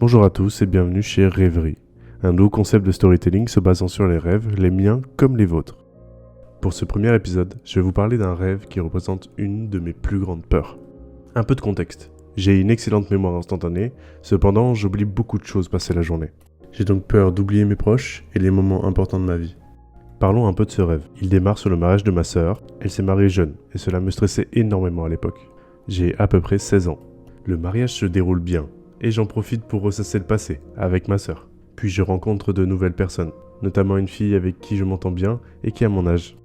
Bonjour à tous et bienvenue chez Rêverie, un nouveau concept de storytelling se basant sur les rêves, les miens comme les vôtres. Pour ce premier épisode, je vais vous parler d'un rêve qui représente une de mes plus grandes peurs. Un peu de contexte. J'ai une excellente mémoire instantanée, cependant j'oublie beaucoup de choses passées la journée. J'ai donc peur d'oublier mes proches et les moments importants de ma vie. Parlons un peu de ce rêve. Il démarre sur le mariage de ma sœur. Elle s'est mariée jeune et cela me stressait énormément à l'époque. J'ai à peu près 16 ans. Le mariage se déroule bien et j'en profite pour ressasser le passé avec ma sœur. Puis je rencontre de nouvelles personnes, notamment une fille avec qui je m'entends bien et qui a mon âge.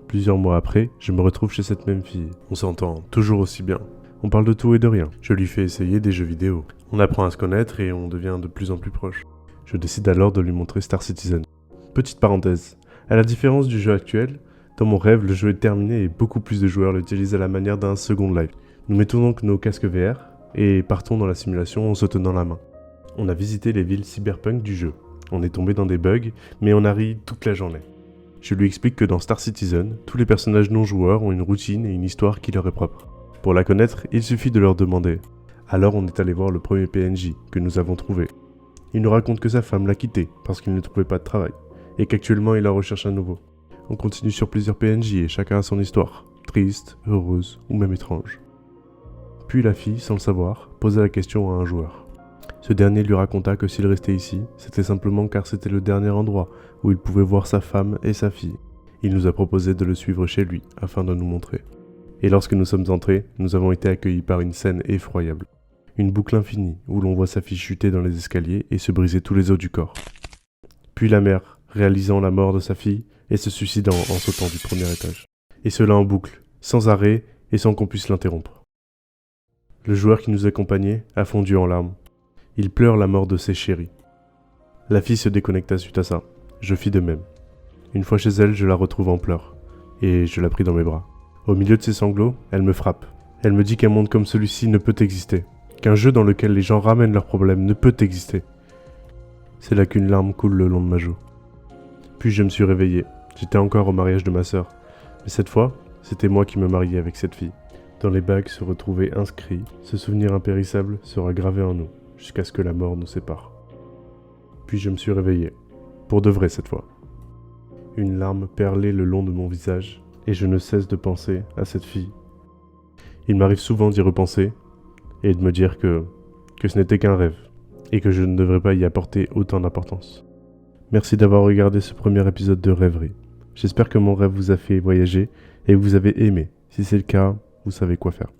Plusieurs mois après, je me retrouve chez cette même fille. On s'entend toujours aussi bien. On parle de tout et de rien. Je lui fais essayer des jeux vidéo. On apprend à se connaître et on devient de plus en plus proches. Je décide alors de lui montrer Star Citizen. Petite parenthèse, à la différence du jeu actuel, dans mon rêve, le jeu est terminé et beaucoup plus de joueurs l'utilisent à la manière d'un second life. Nous mettons donc nos casques VR et partons dans la simulation en se tenant la main. On a visité les villes cyberpunk du jeu. On est tombé dans des bugs, mais on a ri toute la journée. Je lui explique que dans Star Citizen, tous les personnages non-joueurs ont une routine et une histoire qui leur est propre. Pour la connaître, il suffit de leur demander. Alors on est allé voir le premier PNJ que nous avons trouvé. Il nous raconte que sa femme l'a quitté parce qu'il ne trouvait pas de travail, et qu'actuellement il en recherche un nouveau. On continue sur plusieurs PNJ et chacun a son histoire, triste, heureuse ou même étrange. Puis la fille, sans le savoir, posa la question à un joueur. Ce dernier lui raconta que s'il restait ici, c'était simplement car c'était le dernier endroit où il pouvait voir sa femme et sa fille. Il nous a proposé de le suivre chez lui afin de nous montrer. Et lorsque nous sommes entrés, nous avons été accueillis par une scène effroyable. Une boucle infinie où l'on voit sa fille chuter dans les escaliers et se briser tous les os du corps. Puis la mère, réalisant la mort de sa fille et se suicidant en sautant du premier étage. Et cela en boucle, sans arrêt et sans qu'on puisse l'interrompre. Le joueur qui nous accompagnait a fondu en larmes. Il pleure la mort de ses chéris. La fille se déconnecta suite à ça. Je fis de même. Une fois chez elle, je la retrouve en pleurs. Et je la pris dans mes bras. Au milieu de ses sanglots, elle me frappe. Elle me dit qu'un monde comme celui-ci ne peut exister. Qu'un jeu dans lequel les gens ramènent leurs problèmes ne peut exister. C'est là qu'une larme coule le long de ma joue. Puis je me suis réveillé. J'étais encore au mariage de ma sœur. Mais cette fois, c'était moi qui me mariais avec cette fille. Dans les bagues se retrouvait inscrit « Ce souvenir impérissable sera gravé en nous, jusqu'à ce que la mort nous sépare. » Puis je me suis réveillé. Pour de vrai cette fois. Une larme perlait le long de mon visage, et je ne cesse de penser à cette fille. Il m'arrive souvent d'y repenser, et de me dire que ce n'était qu'un rêve, et que je ne devrais pas y apporter autant d'importance. Merci d'avoir regardé ce premier épisode de Rêverie. J'espère que mon rêve vous a fait voyager, et que vous avez aimé. Si c'est le cas, vous savez quoi faire.